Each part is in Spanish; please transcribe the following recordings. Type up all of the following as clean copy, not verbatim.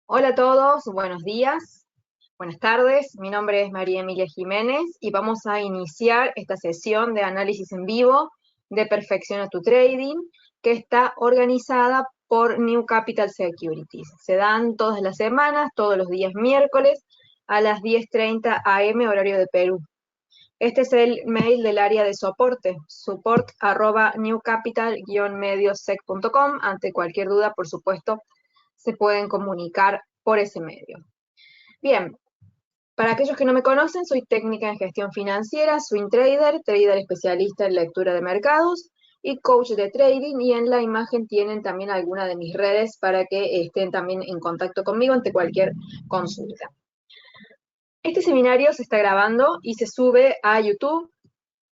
Hola a todos, buenos días, buenas tardes. Mi nombre es María Emilia Jiménez y vamos a iniciar esta sesión de análisis en vivo de Perfecciona tu Trading, que está organizada por New Capital Securities. Se dan todas las semanas, todos los días miércoles, a las 10:30 am, horario de Perú. Este es el mail del área de soporte, support@newcapital-mediosec.com. Ante cualquier duda, por supuesto, se pueden comunicar por ese medio. Bien, para aquellos que no me conocen, soy técnica en gestión financiera, swing trader, trader especialista en lectura de mercados y coach de trading, y en la imagen tienen también algunas de mis redes para que estén también en contacto conmigo ante cualquier consulta. Este seminario se está grabando y se sube a YouTube,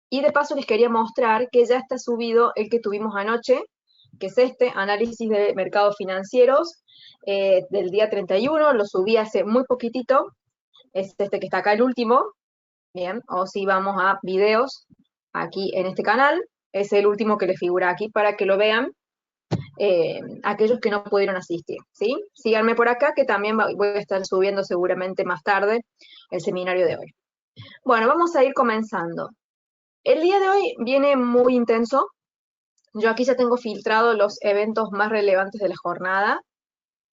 y de paso les quería mostrar que ya está subido el que tuvimos anoche, que es este, análisis de mercados financieros, del día 31, lo subí hace muy poquitito, es este que está acá el último, bien, o si vamos a videos, aquí en este canal, es el último que les figura aquí para que lo vean, aquellos que no pudieron asistir, ¿sí? Síganme por acá, que también voy a estar subiendo seguramente más tarde el seminario de hoy. Bueno, vamos a ir comenzando. El día de hoy viene muy intenso. Yo aquí ya tengo filtrado los eventos más relevantes de la jornada.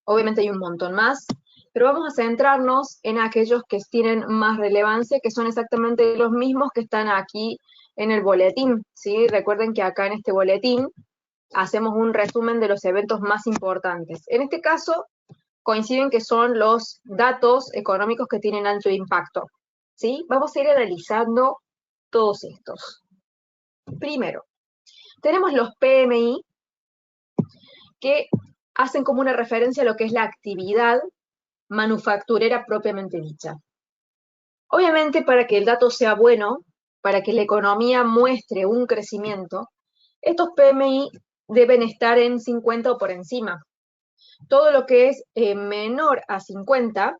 Obviamente hay un montón más, pero vamos a centrarnos en aquellos que tienen más relevancia, que son exactamente los mismos que están aquí en el boletín, ¿sí? Recuerden que acá en este boletín hacemos un resumen de los eventos más importantes. En este caso, coinciden que son los datos económicos que tienen alto impacto, ¿sí? Vamos a ir analizando todos estos. Primero, tenemos los PMI, que hacen como una referencia a lo que es la actividad manufacturera propiamente dicha. Obviamente, para que el dato sea bueno, para que la economía muestre un crecimiento, estos PMI deben estar en 50 o por encima. Todo lo que es menor a 50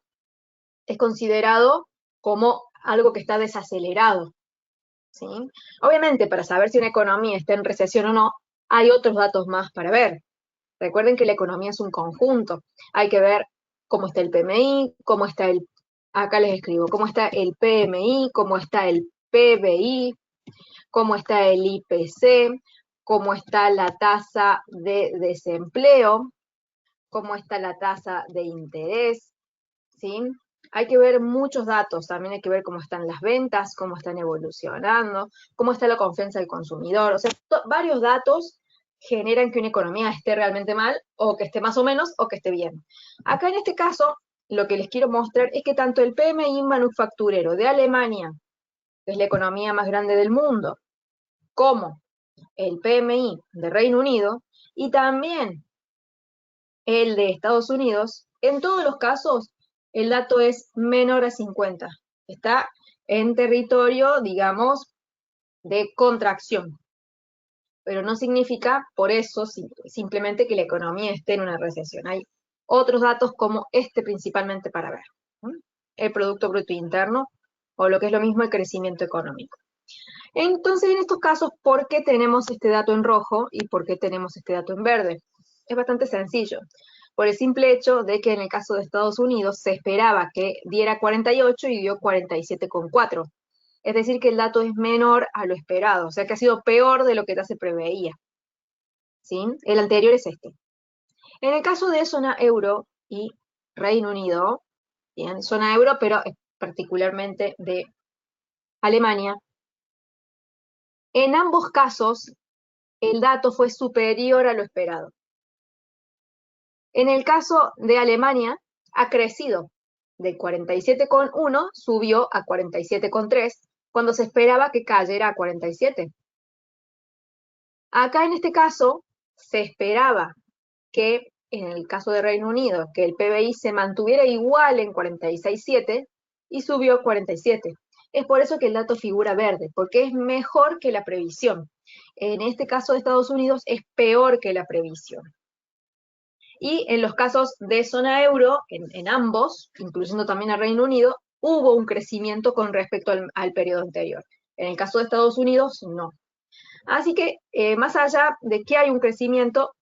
es considerado como algo que está desacelerado, ¿sí? Obviamente, para saber si una economía está en recesión o no, hay otros datos más para ver. Recuerden que la economía es un conjunto. Hay que ver cómo está el PMI, cómo está acá les escribo, cómo está el PMI, cómo está el PBI, cómo está el IPC, cómo está la tasa de desempleo, cómo está la tasa de interés, ¿sí? Hay que ver muchos datos, también hay que ver cómo están las ventas, cómo están evolucionando, cómo está la confianza del consumidor, o sea, varios datos generan que una economía esté realmente mal, o que esté más o menos, o que esté bien. Acá en este caso, lo que les quiero mostrar es que tanto el PMI manufacturero de Alemania, que es la economía más grande del mundo, como el PMI de Reino Unido, y también el de Estados Unidos, en todos los casos el dato es menor a 50. Está en territorio, digamos, de contracción. Pero no significa por eso simplemente que la economía esté en una recesión. Hay otros datos como este principalmente para ver. El Producto Bruto Interno, o lo que es lo mismo el crecimiento económico. Entonces, en estos casos, ¿por qué tenemos este dato en rojo y por qué tenemos este dato en verde? Es bastante sencillo. Por el simple hecho de que en el caso de Estados Unidos se esperaba que diera 48 y dio 47,4. Es decir, que el dato es menor a lo esperado, o sea que ha sido peor de lo que ya se preveía, ¿sí? El anterior es este. En el caso de zona euro y Reino Unido, ¿bien? Zona euro, pero particularmente de Alemania, en ambos casos el dato fue superior a lo esperado. En el caso de Alemania, ha crecido. De 47,1 subió a 47,3, cuando se esperaba que cayera a 47. Acá en este caso, se esperaba que, en el caso de Reino Unido, que el PBI se mantuviera igual en 46,7 y subió a 47. Es por eso que el dato figura verde, porque es mejor que la previsión. En este caso de Estados Unidos es peor que la previsión. Y en los casos de zona euro, en ambos, incluyendo también a Reino Unido, hubo un crecimiento con respecto al periodo anterior. En el caso de Estados Unidos, no. Así que, más allá de que hay un crecimiento,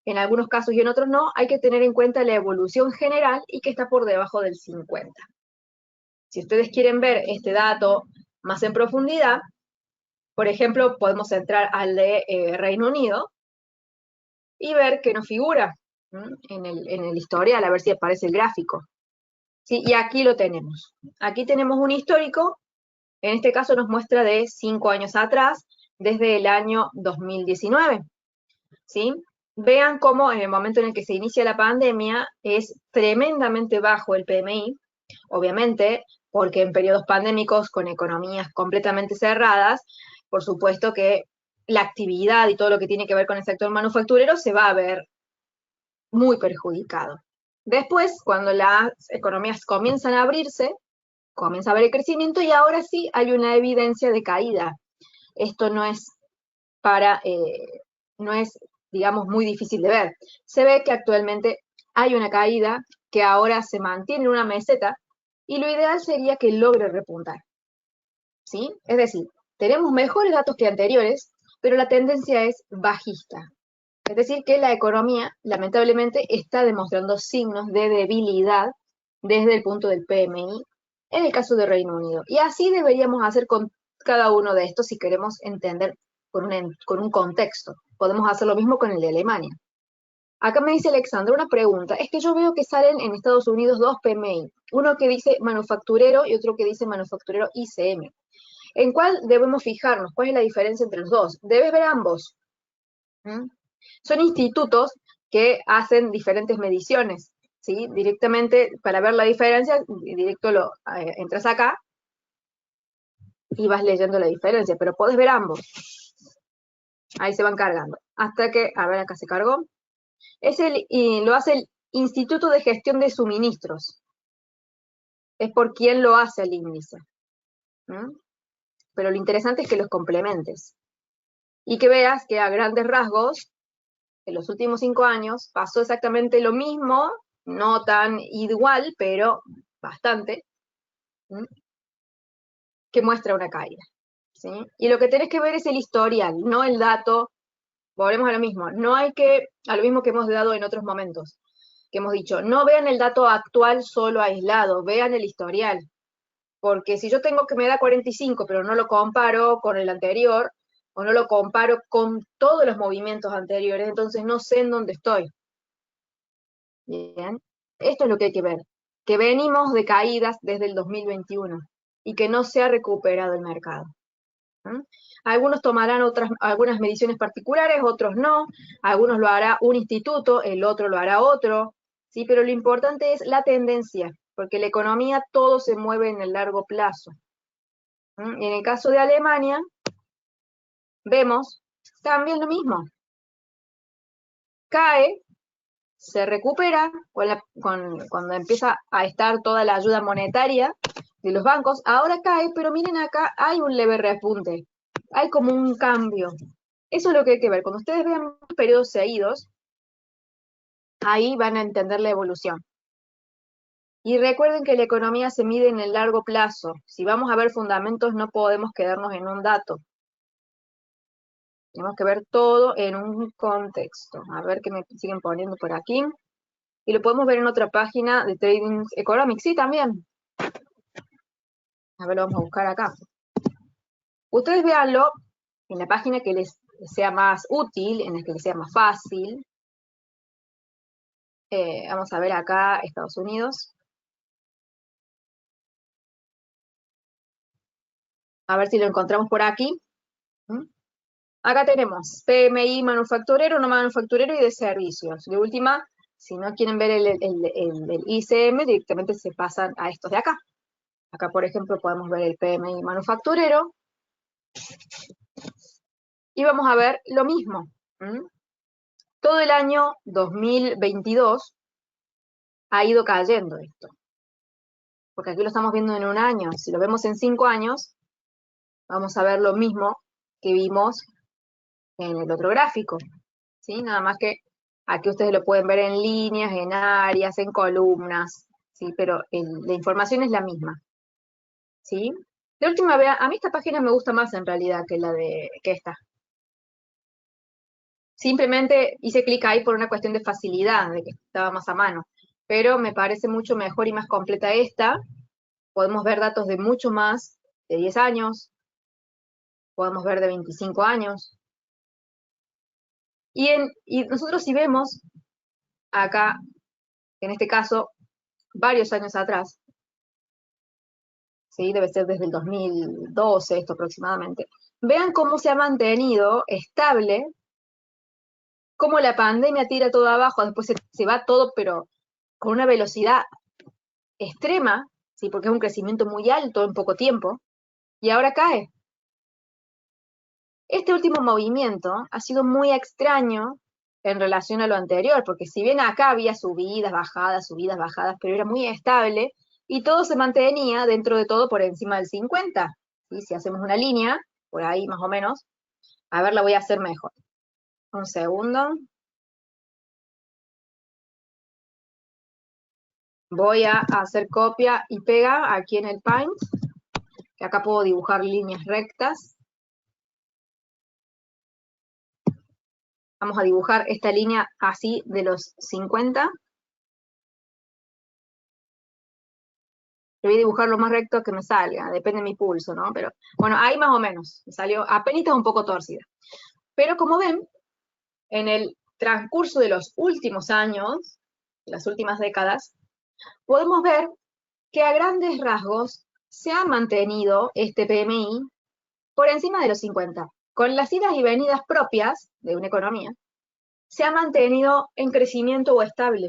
en algunos casos y en otros no, hay que tener en cuenta la evolución general y que está por debajo del 50. Si ustedes quieren ver este dato más en profundidad, por ejemplo, podemos entrar al de Reino Unido y ver que nos figura en el historial, a ver si aparece el gráfico. ¿Sí? Y aquí lo tenemos. Aquí tenemos un histórico, en este caso nos muestra de 5 años atrás, desde el año 2019. ¿Sí? Vean cómo en el momento en el que se inicia la pandemia es tremendamente bajo el PMI, obviamente, porque en periodos pandémicos con economías completamente cerradas, por supuesto que la actividad y todo lo que tiene que ver con el sector manufacturero se va a ver muy perjudicado. Después, cuando las economías comienzan a abrirse, comienza a haber el crecimiento y ahora sí hay una evidencia de caída. Esto no es no es, digamos, muy difícil de ver. Se ve que actualmente hay una caída que ahora se mantiene en una meseta y lo ideal sería que logre repuntar. ¿Sí? Es decir, tenemos mejores datos que anteriores, pero la tendencia es bajista. Es decir, que la economía, lamentablemente, está demostrando signos de debilidad desde el punto del PMI, en el caso de Reino Unido. Y así deberíamos hacer con cada uno de estos si queremos entender con un contexto. Podemos hacer lo mismo con el de Alemania. Acá me dice Alexandra una pregunta. Es que yo veo que salen en Estados Unidos dos PMI. Uno que dice manufacturero y otro que dice manufacturero ICM. ¿En cuál debemos fijarnos? ¿Cuál es la diferencia entre los dos? Debes ver ambos. Son institutos que hacen diferentes mediciones, ¿sí? Directamente, para ver la diferencia, entras acá y vas leyendo la diferencia, pero podés ver ambos. Ahí se van cargando. Hasta que, a ver, acá se cargó. Lo hace el Instituto de Gestión de Suministros. Es por quien lo hace el índice. Pero lo interesante es que los complementes. Y que veas que a grandes rasgos, en los últimos 5 años, pasó exactamente lo mismo, no tan igual, pero bastante, que muestra una caída. ¿Sí? Y lo que tenés que ver es el historial, no el dato. Volvemos a lo mismo, a lo mismo que hemos dado en otros momentos, que hemos dicho, no vean el dato actual solo aislado, vean el historial, porque si yo tengo que me da 45, pero no lo comparo con el anterior, o no lo comparo con todos los movimientos anteriores, entonces no sé en dónde estoy. Bien, esto es lo que hay que ver, que venimos de caídas desde el 2021 y que no se ha recuperado el mercado. Algunos tomarán algunas mediciones particulares, otros no, algunos lo hará un instituto, el otro lo hará otro, ¿sí? Pero lo importante es la tendencia, porque la economía todo se mueve en el largo plazo. Y en el caso de Alemania, vemos también lo mismo. Cae, se recupera cuando empieza a estar toda la ayuda monetaria de los bancos, ahora cae, pero miren acá, hay un leve repunte, hay como un cambio. Eso es lo que hay que ver. Cuando ustedes vean periodos seguidos, ahí van a entender la evolución. Y recuerden que la economía se mide en el largo plazo. Si vamos a ver fundamentos, no podemos quedarnos en un dato. Tenemos que ver todo en un contexto. A ver qué me siguen poniendo por aquí. Y lo podemos ver en otra página de Trading Economics. Sí, también. A ver, lo vamos a buscar acá. Ustedes véanlo en la página que les sea más útil, en la que les sea más fácil. Vamos a ver acá Estados Unidos. A ver si lo encontramos por aquí. Acá tenemos PMI manufacturero, no manufacturero y de servicios. De última, si no quieren ver el ICM, directamente se pasan a estos de acá. Acá, por ejemplo, podemos ver el PMI manufacturero. Y vamos a ver lo mismo. Todo el año 2022 ha ido cayendo esto. Porque aquí lo estamos viendo en un año. Si lo vemos en 5 años, vamos a ver lo mismo que vimos en el otro gráfico. ¿Sí? Nada más que aquí ustedes lo pueden ver en líneas, en áreas, en columnas, ¿sí? Pero la información es la misma. ¿Sí? De última vez, a mí esta página me gusta más en realidad que esta. Simplemente hice clic ahí por una cuestión de facilidad, de que estaba más a mano. Pero me parece mucho mejor y más completa esta. Podemos ver datos de mucho más, de 10 años, podemos ver de 25 años. Y nosotros si vemos acá, en este caso, varios años atrás, ¿sí? Debe ser desde el 2012 esto aproximadamente, vean cómo se ha mantenido estable, cómo la pandemia tira todo abajo, después se va todo, pero con una velocidad extrema, ¿sí? Porque es un crecimiento muy alto en poco tiempo, y ahora cae. Este último movimiento ha sido muy extraño en relación a lo anterior, porque si bien acá había subidas, bajadas, pero era muy estable y todo se mantenía dentro de todo por encima del 50. ¿Sí? Si hacemos una línea, por ahí más o menos, a ver, la voy a hacer mejor. Un segundo. Voy a hacer copia y pega aquí en el Paint, que acá puedo dibujar líneas rectas. Vamos a dibujar esta línea así de los 50. Voy a dibujar lo más recto que me salga, depende de mi pulso, ¿no? Pero bueno, ahí más o menos, me salió apenas un poco torcida. Pero como ven, en el transcurso de los últimos años, las últimas décadas, podemos ver que a grandes rasgos se ha mantenido este PMI por encima de los 50. Con las idas y venidas propias de una economía, se ha mantenido en crecimiento o estable.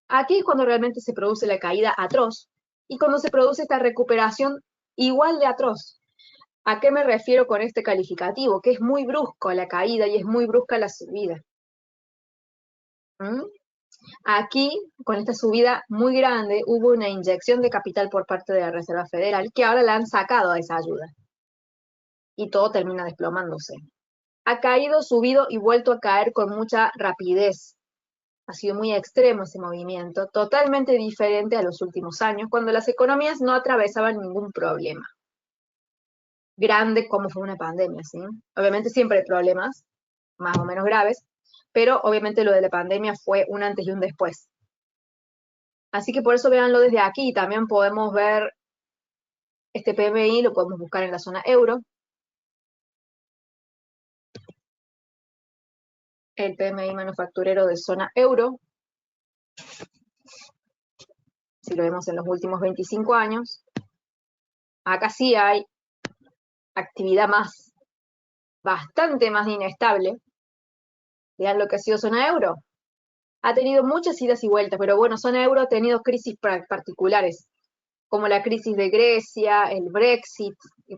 Aquí es cuando realmente se produce la caída atroz y cuando se produce esta recuperación igual de atroz. ¿A qué me refiero con este calificativo? Que es muy brusco la caída y es muy brusca la subida. ¿Mm? Aquí, con esta subida muy grande, hubo una inyección de capital por parte de la Reserva Federal que ahora la han sacado a esa ayuda. Y todo termina desplomándose. Ha caído, subido y vuelto a caer con mucha rapidez. Ha sido muy extremo ese movimiento, totalmente diferente a los últimos años, cuando las economías no atravesaban ningún problema grande como fue una pandemia, ¿sí? Obviamente siempre hay problemas, más o menos graves, pero obviamente lo de la pandemia fue un antes y un después. Así que por eso véanlo desde aquí, también podemos ver este PMI, lo podemos buscar en la zona euro, el PMI manufacturero de zona euro, si lo vemos en los últimos 25 años, acá sí hay actividad más, bastante más inestable. Vean lo que ha sido zona euro. Ha tenido muchas idas y vueltas, pero bueno, zona euro ha tenido crisis particulares, como la crisis de Grecia, el Brexit,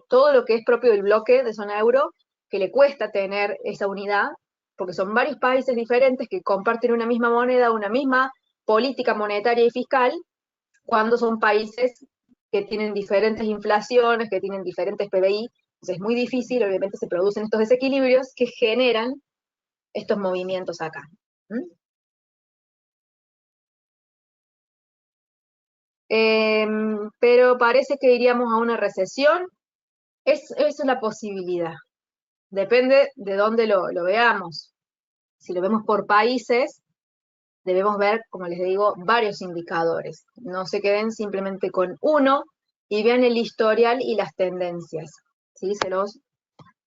todo lo que es propio del bloque de zona euro, que le cuesta tener esa unidad, porque son varios países diferentes que comparten una misma moneda, una misma política monetaria y fiscal, cuando son países que tienen diferentes inflaciones, que tienen diferentes PBI, entonces es muy difícil, obviamente se producen estos desequilibrios que generan estos movimientos acá. ¿Mm? Pero parece que iríamos a una recesión. Es una posibilidad. Depende de dónde lo veamos. Si lo vemos por países, debemos ver, como les digo, varios indicadores. No se queden simplemente con uno y vean el historial y las tendencias. ¿Sí? Se los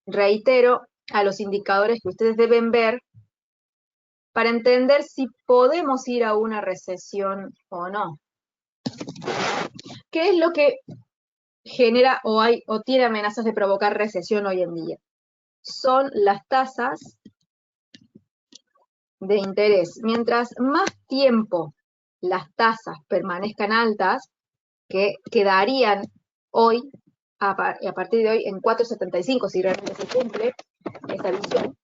reitero a los indicadores que ustedes deben ver para entender si podemos ir a una recesión o no. ¿Qué es lo que genera o tiene amenazas de provocar recesión hoy en día? Son las tasas de interés. Mientras más tiempo las tasas permanezcan altas, que quedarían hoy, a partir de hoy, en 4,75, si realmente se cumple esa visión,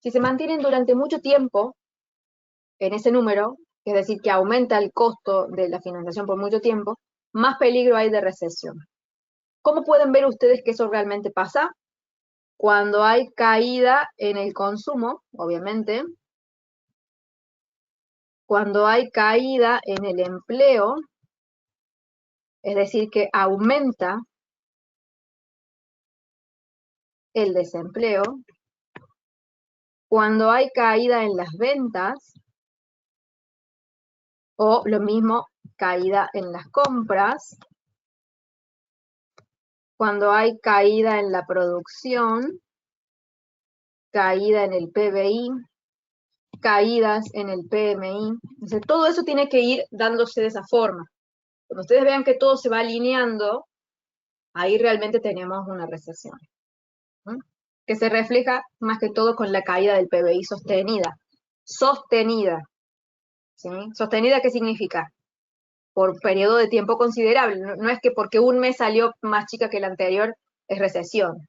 si se mantienen durante mucho tiempo en ese número, es decir, que aumenta el costo de la financiación por mucho tiempo, más peligro hay de recesión. ¿Cómo pueden ver ustedes que eso realmente pasa? Cuando hay caída en el consumo, obviamente, cuando hay caída en el empleo, es decir, que aumenta el desempleo, cuando hay caída en las ventas, o lo mismo, caída en las compras, cuando hay caída en la producción, caída en el PBI, caídas en el PMI. Entonces, todo eso tiene que ir dándose de esa forma. Cuando ustedes vean que todo se va alineando, ahí realmente tenemos una recesión, ¿no? Que se refleja más que todo con la caída del PBI sostenida. Sostenida. ¿Sí? ¿Sostenida qué significa? Por periodo de tiempo considerable. No es que porque un mes salió más chica que el anterior es recesión.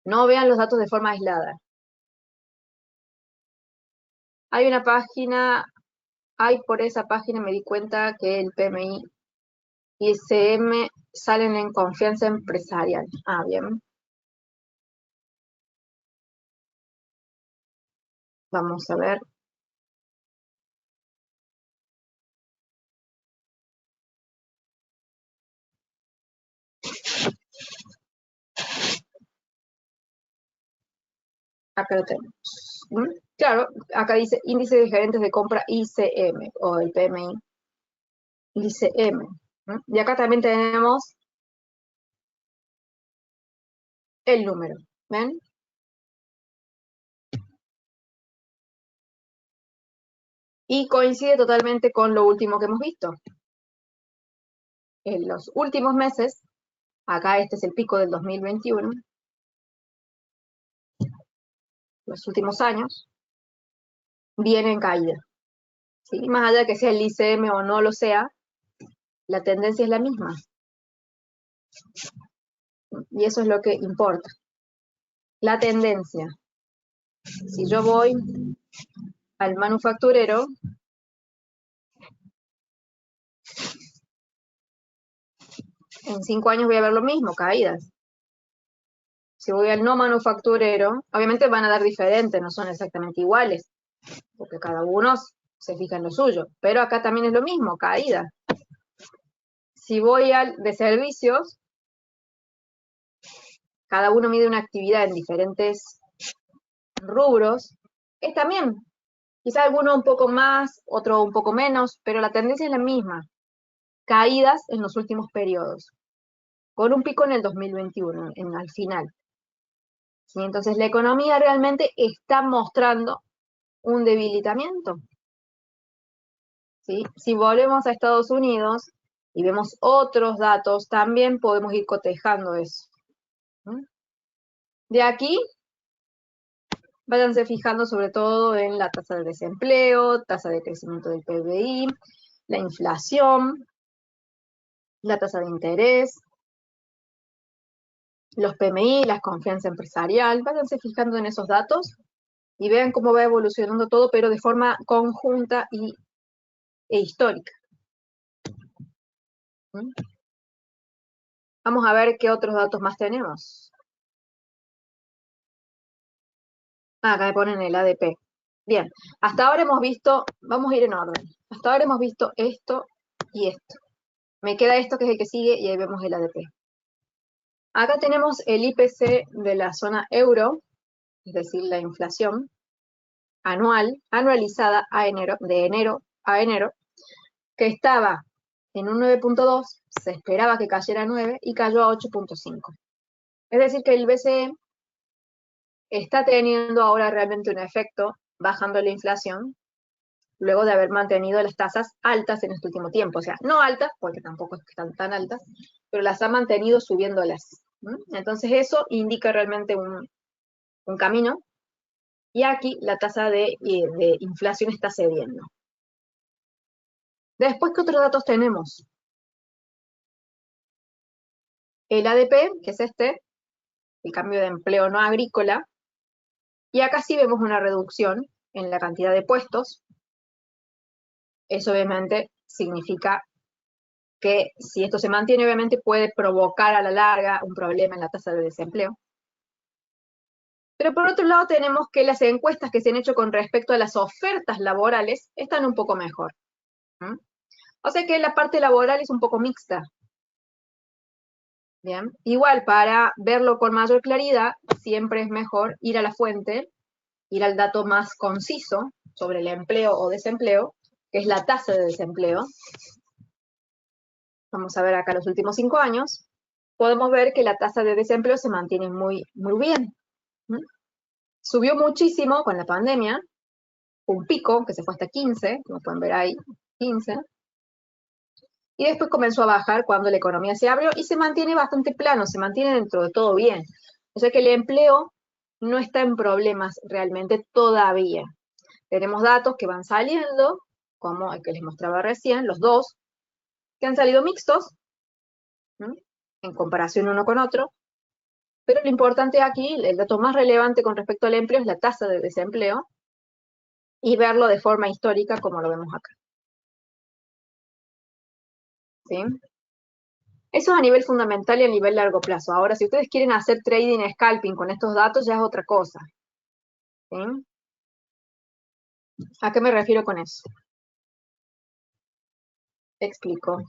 No vean los datos de forma aislada. Hay una página, por esa página me di cuenta que el PMI y ICM salen en confianza empresarial. Ah, bien. Vamos a ver. Acá lo tenemos. ¿Mm? Claro, acá dice índice de gerentes de compra ICM o el PMI. ICM. ¿Mm? Y acá también tenemos el número. ¿Ven? Y coincide totalmente con lo último que hemos visto. En los últimos meses, acá este es el pico del 2021, los últimos años, viene en caída. ¿Sí? Más allá de que sea el ICM o no lo sea, la tendencia es la misma. Y eso es lo que importa. La tendencia. Si yo voy al manufacturero, en 5 años voy a ver lo mismo, caídas. Si voy al no manufacturero, obviamente van a dar diferente, no son exactamente iguales, porque cada uno se fija en lo suyo. Pero acá también es lo mismo, caída. Si voy al de servicios, cada uno mide una actividad en diferentes rubros, es también, quizá alguno un poco más, otro un poco menos, pero la tendencia es la misma. Caídas en los últimos periodos, con un pico en el 2021, al final. ¿Sí? Entonces la economía realmente está mostrando un debilitamiento. ¿Sí? Si volvemos a Estados Unidos y vemos otros datos, también podemos ir cotejando eso. ¿Mm? De aquí, váyanse fijando sobre todo en la tasa de desempleo, tasa de crecimiento del PBI, la inflación, la tasa de interés, los PMI, la confianza empresarial. Váyanse fijando en esos datos y vean cómo va evolucionando todo, pero de forma conjunta e histórica. ¿Mm? Vamos a ver qué otros datos más tenemos. Acá me ponen el ADP. Bien, hasta ahora hemos visto, vamos a ir en orden. Hasta ahora hemos visto esto y esto. Me queda esto que es el que sigue y ahí vemos el ADP. Acá tenemos el IPC de la zona euro, es decir, la inflación anual, anualizada a enero, de enero a enero, que estaba en un 9.2, se esperaba que cayera a 9 y cayó a 8.5. Es decir, que el BCE está teniendo ahora realmente un efecto bajando la inflación, luego de haber mantenido las tasas altas en este último tiempo. O sea, no altas, porque tampoco es que están tan altas, pero las ha mantenido subiéndolas. Entonces eso indica realmente un camino, y aquí la tasa de inflación está cediendo. Después, ¿qué otros datos tenemos? El ADP, que es este, el cambio de empleo no agrícola, y acá sí vemos una reducción en la cantidad de puestos. Eso obviamente significa que si esto se mantiene, obviamente puede provocar a la larga un problema en la tasa de desempleo. Pero por otro lado tenemos que las encuestas que se han hecho con respecto a las ofertas laborales están un poco mejor. ¿Mm? O sea que la parte laboral es un poco mixta. Bien, igual para verlo con mayor claridad, siempre es mejor ir a la fuente ir al dato más conciso sobre el empleo o desempleo, que es la tasa de desempleo. Vamos a ver acá los últimos 5 años. Podemos ver que la tasa de desempleo se mantiene muy, muy bien. Subió muchísimo con la pandemia, un pico que se fue hasta 15, como pueden ver ahí, 15, y después comenzó a bajar cuando la economía se abrió y se mantiene bastante plano, se mantiene dentro de todo bien. O sea que el empleo no está en problemas realmente todavía. Tenemos datos que van saliendo, como el que les mostraba recién, los dos, que han salido mixtos, en comparación uno con otro, pero lo importante aquí, el dato más relevante con respecto al empleo es la tasa de desempleo, y verlo de forma histórica como lo vemos acá. ¿Sí? Eso es a nivel fundamental y a nivel largo plazo. Ahora, si ustedes quieren hacer trading scalping con estos datos, ya es otra cosa. ¿Sí? ¿A qué me refiero con eso? Explico.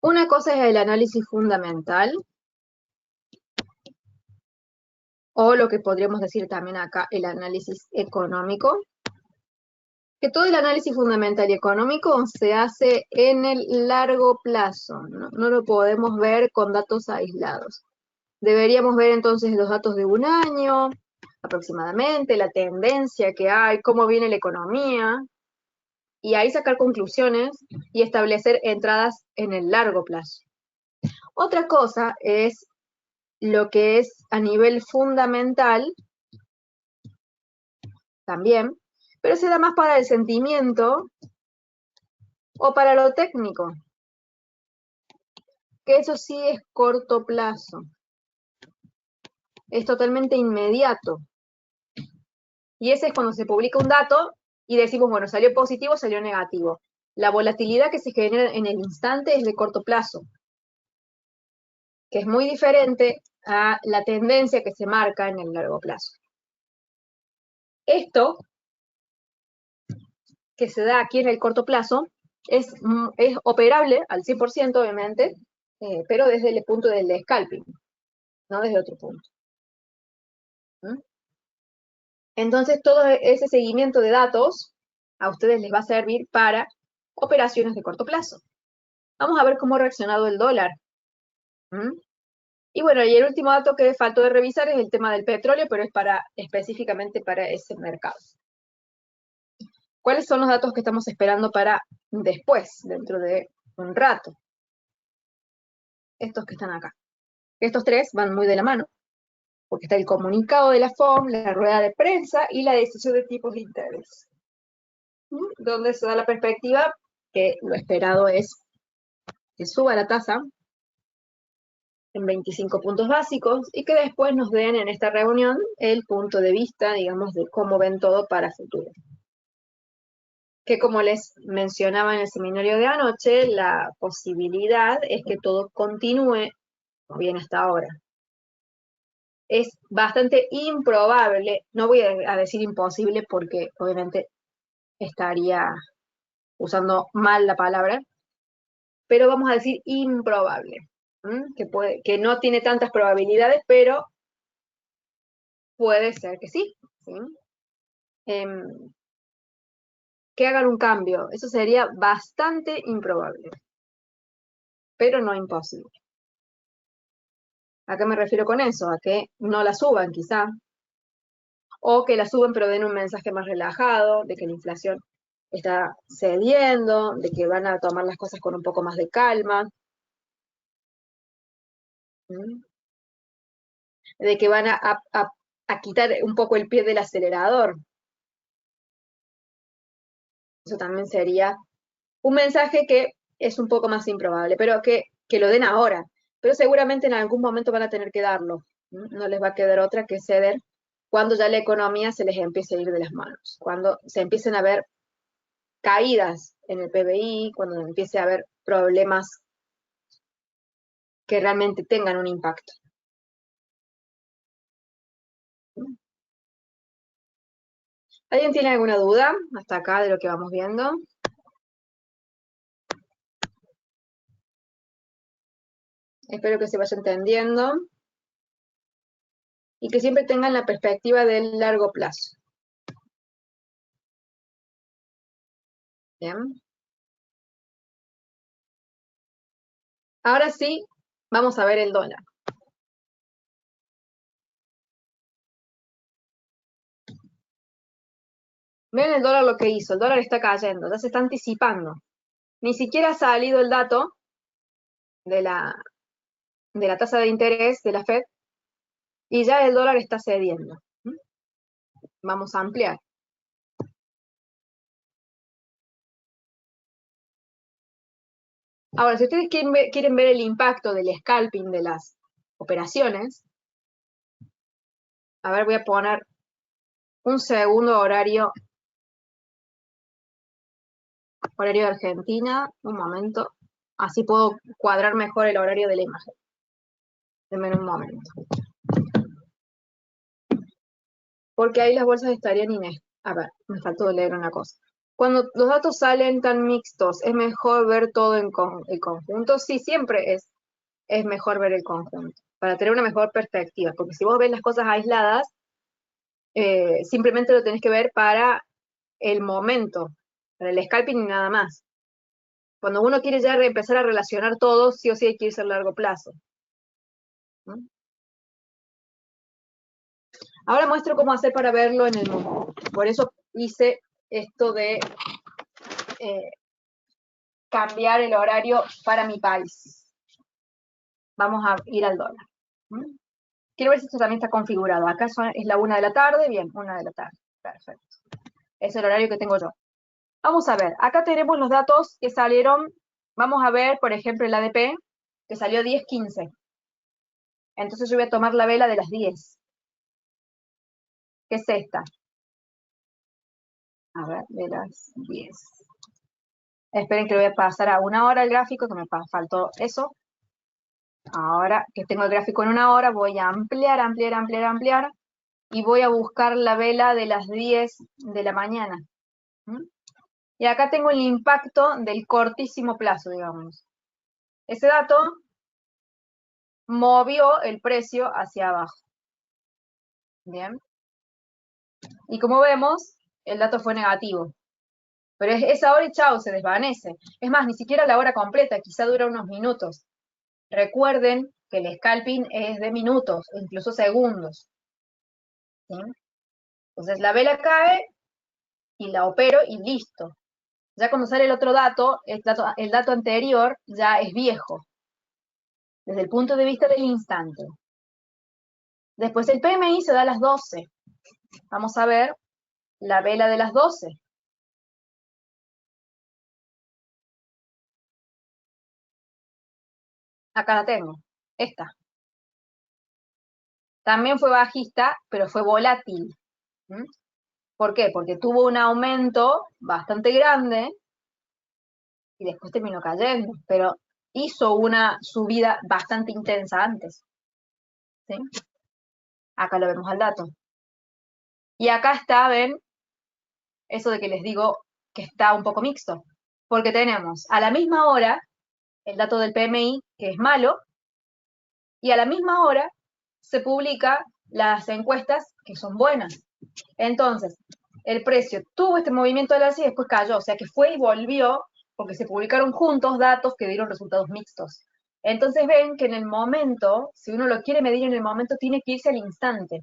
Una cosa es el análisis fundamental, o lo que podríamos decir también acá, el análisis económico, que todo el análisis fundamental y económico se hace en el largo plazo, no lo podemos ver con datos aislados. Deberíamos ver entonces los datos de un año, aproximadamente, la tendencia que hay, cómo viene la economía, y ahí sacar conclusiones y establecer entradas en el largo plazo. Otra cosa es lo que es a nivel fundamental también, pero se da más para el sentimiento o para lo técnico, que eso sí es corto plazo, es totalmente inmediato. Y ese es cuando se publica un dato y decimos, bueno, salió positivo, salió negativo. La volatilidad que se genera en el instante es de corto plazo, que es muy diferente a la tendencia que se marca en el largo plazo. Esto que se da aquí en el corto plazo es operable al 100%, obviamente, pero desde el punto del scalping, no desde otro punto. ¿Mm? Entonces, todo ese seguimiento de datos a ustedes les va a servir para operaciones de corto plazo. Vamos a ver cómo ha reaccionado el dólar. ¿Mm? Y bueno, y el último dato que faltó de revisar es el tema del petróleo, pero es específicamente para ese mercado. ¿Cuáles son los datos que estamos esperando para después, dentro de un rato? Estos que están acá. Estos tres van muy de la mano, porque está el comunicado de la FOM, la rueda de prensa y la decisión de tipos de interés. Donde se da la perspectiva que lo esperado es que suba la tasa en 25 puntos básicos y que después nos den en esta reunión el punto de vista, digamos, de cómo ven todo para futuro. Que como les mencionaba en el seminario de anoche, la posibilidad es que todo continúe bien hasta ahora. Es bastante improbable, no voy a decir imposible porque obviamente estaría usando mal la palabra, pero vamos a decir improbable, que no tiene tantas probabilidades, pero puede ser que sí, ¿sí? Que hagan un cambio, eso sería bastante improbable, pero no imposible. ¿A qué me refiero con eso? A que no la suban quizá, o que la suban pero den un mensaje más relajado, de que la inflación está cediendo, de que van a tomar las cosas con un poco más de calma, de que van a quitar un poco el pie del acelerador. Eso también sería un mensaje que es un poco más improbable, pero que lo den ahora. Pero seguramente en algún momento van a tener que darlo. No les va a quedar otra que ceder cuando ya la economía se les empiece a ir de las manos, cuando se empiecen a ver caídas en el PBI, cuando empiece a haber problemas que realmente tengan un impacto. ¿Alguien tiene alguna duda hasta acá de lo que vamos viendo? Espero que se vaya entendiendo. y que siempre tengan la perspectiva del largo plazo. Bien. Ahora sí, vamos a ver el dólar. Ven el dólar lo que hizo, el dólar está cayendo, ya se está anticipando. Ni siquiera ha salido el dato de la tasa de interés de la Fed y ya el dólar está cediendo. Vamos a ampliar. Ahora, si ustedes quieren ver el impacto del scalping de las operaciones, a ver, voy a poner un segundo horario de Argentina, un momento, así puedo cuadrar mejor el horario de la imagen. Denme un momento. Porque ahí las bolsas estarían A ver, me faltó leer una cosa. Cuando los datos salen tan mixtos, ¿es mejor ver todo en el conjunto? Sí, siempre es mejor ver el conjunto, para tener una mejor perspectiva, porque si vos ves las cosas aisladas, simplemente lo tenés que ver para el momento, para el scalping y nada más. Cuando uno quiere ya empezar a relacionar todo, sí o sí hay que irse a largo plazo. ¿No? Ahora muestro cómo hacer para verlo en el mundo. Por eso hice esto de cambiar el horario para mi país. Vamos a ir al dólar. Quiero ver si esto también está configurado. Acá es la 1 de la tarde, bien, 1 de la tarde. Perfecto. Es el horario que tengo yo. Vamos a ver, acá tenemos los datos que salieron. Vamos a ver, por ejemplo, el ADP, que salió 10:15. Entonces yo voy a tomar la vela de las 10. ¿Qué es esta? A ver, de las 10. Esperen que lo voy a pasar a 1 hora el gráfico, que me faltó eso. Ahora que tengo el gráfico en 1 hora, voy a ampliar, ampliar, ampliar, ampliar, y voy a buscar la vela de las 10 de la mañana. Y acá tengo el impacto del cortísimo plazo, digamos. Ese dato movió el precio hacia abajo. Bien. Y como vemos, el dato fue negativo. Pero es esa hora y chao, se desvanece. Es más, ni siquiera la hora completa, quizá dura unos minutos. Recuerden que el scalping es de minutos, incluso segundos. ¿Sí? Entonces la vela cae y la opero y listo. Ya cuando sale el otro dato, el dato anterior ya es viejo, desde el punto de vista del instante. Después el PMI se da a las 12. Vamos a ver la vela de las 12. Acá la tengo, esta. También fue bajista, pero fue volátil. ¿Por qué? Porque tuvo un aumento bastante grande y después terminó cayendo, pero hizo una subida bastante intensa antes. ¿Sí? Acá lo vemos al dato. Y acá está, ven, eso de que les digo que está un poco mixto, porque tenemos a la misma hora el dato del PMI, que es malo, y a la misma hora se publican las encuestas que son buenas. Entonces, el precio tuvo este movimiento al alza y después cayó, o sea que fue y volvió porque se publicaron juntos datos que dieron resultados mixtos. Entonces ven que en el momento, si uno lo quiere medir en el momento, tiene que irse al instante,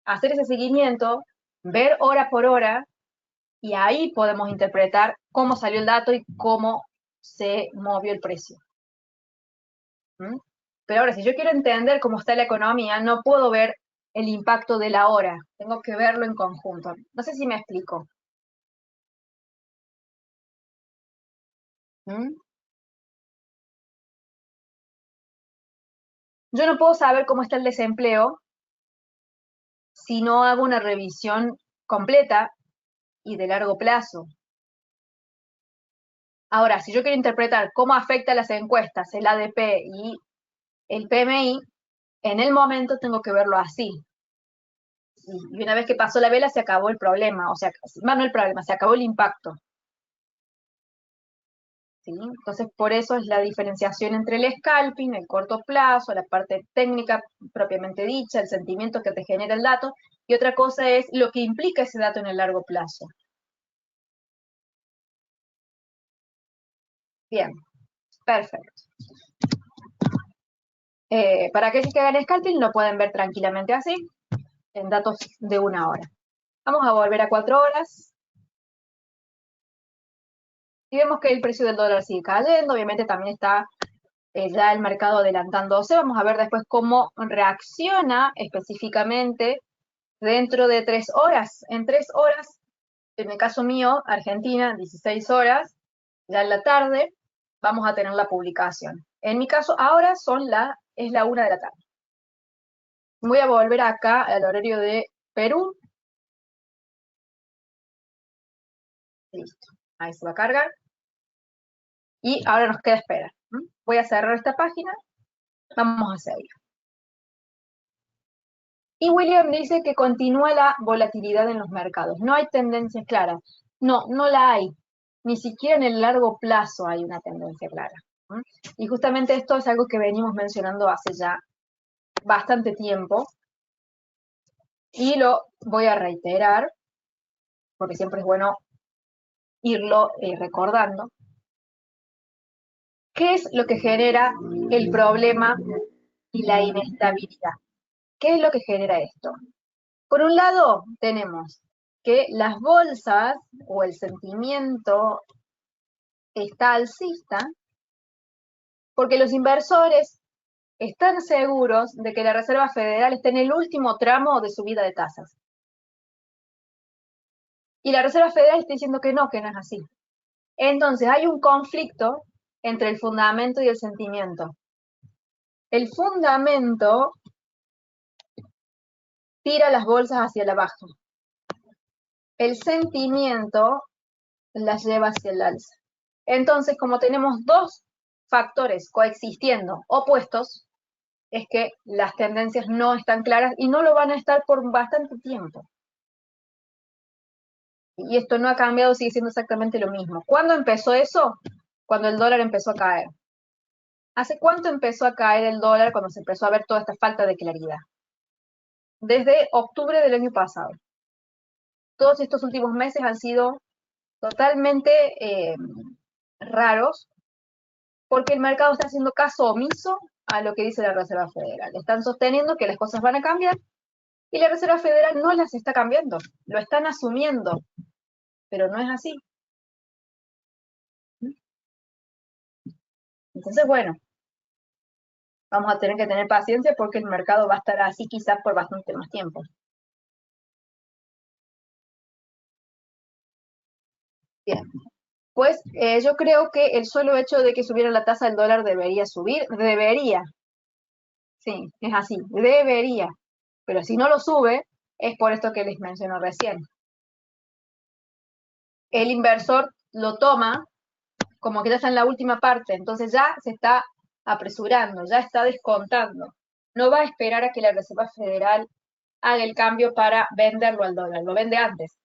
hacer ese seguimiento, ver hora por hora, y ahí podemos interpretar cómo salió el dato y cómo se movió el precio. Pero ahora, si yo quiero entender cómo está la economía, no puedo ver el impacto de la hora, tengo que verlo en conjunto. No sé si me explico. Yo no puedo saber cómo está el desempleo si no hago una revisión completa y de largo plazo. Ahora, si yo quiero interpretar cómo afecta las encuestas, el ADP y el PMI, en el momento tengo que verlo así. Y una vez que pasó la vela, se acabó el problema. O sea, más no el problema, se acabó el impacto. ¿sí? Entonces, por eso es la diferenciación entre el scalping, el corto plazo, la parte técnica propiamente dicha, el sentimiento que te genera el dato, y otra cosa es lo que implica ese dato en el largo plazo. Bien, perfecto. Para aquellos que hagan scalping lo pueden ver tranquilamente así, en datos de 1 hora. Vamos a volver a 4 horas. Y vemos que el precio del dólar sigue cayendo, obviamente también está ya el mercado adelantándose. Vamos a ver después cómo reacciona específicamente dentro de 3 horas. En 3 horas, en el caso mío, Argentina, 16 horas, ya en la tarde, vamos a tener la publicación. En mi caso, ahora es la 1 de la tarde. Voy a volver acá al horario de Perú. Listo. Ahí se va a cargar. Y ahora nos queda esperar. Voy a cerrar esta página. Vamos a seguir. Y William dice que continúa la volatilidad en los mercados. No hay tendencias claras. No, no la hay. Ni siquiera en el largo plazo hay una tendencia clara. Y justamente esto es algo que venimos mencionando hace ya bastante tiempo. Y lo voy a reiterar, porque siempre es bueno irlo recordando. ¿Qué es lo que genera el problema y la inestabilidad? ¿Qué es lo que genera esto? Por un lado, tenemos que las bolsas o el sentimiento está alcista porque los inversores están seguros de que la Reserva Federal está en el último tramo de subida de tasas. Y la Reserva Federal está diciendo que no es así. Entonces hay un conflicto entre el fundamento y el sentimiento. El fundamento tira las bolsas hacia la baja. El sentimiento las lleva hacia el alza. Entonces, como tenemos dos factores coexistiendo opuestos, es que las tendencias no están claras y no lo van a estar por bastante tiempo. Y esto no ha cambiado, sigue siendo exactamente lo mismo. ¿Cuándo empezó eso? Cuando el dólar empezó a caer. ¿Hace cuánto empezó a caer el dólar cuando se empezó a ver toda esta falta de claridad? Desde octubre del año pasado. Todos estos últimos meses han sido totalmente raros porque el mercado está haciendo caso omiso a lo que dice la Reserva Federal. Están sosteniendo que las cosas van a cambiar y la Reserva Federal no las está cambiando, lo están asumiendo, pero no es así. Entonces, bueno, vamos a tener que tener paciencia porque el mercado va a estar así quizás por bastante más tiempo. Bien, pues yo creo que el solo hecho de que subiera la tasa del dólar debería subir, debería, sí, es así, debería, pero si no lo sube, es por esto que les menciono recién. El inversor lo toma como que ya está en la última parte, entonces ya se está apresurando, ya está descontando. No va a esperar a que la Reserva Federal haga el cambio para venderlo al dólar, lo vende antes.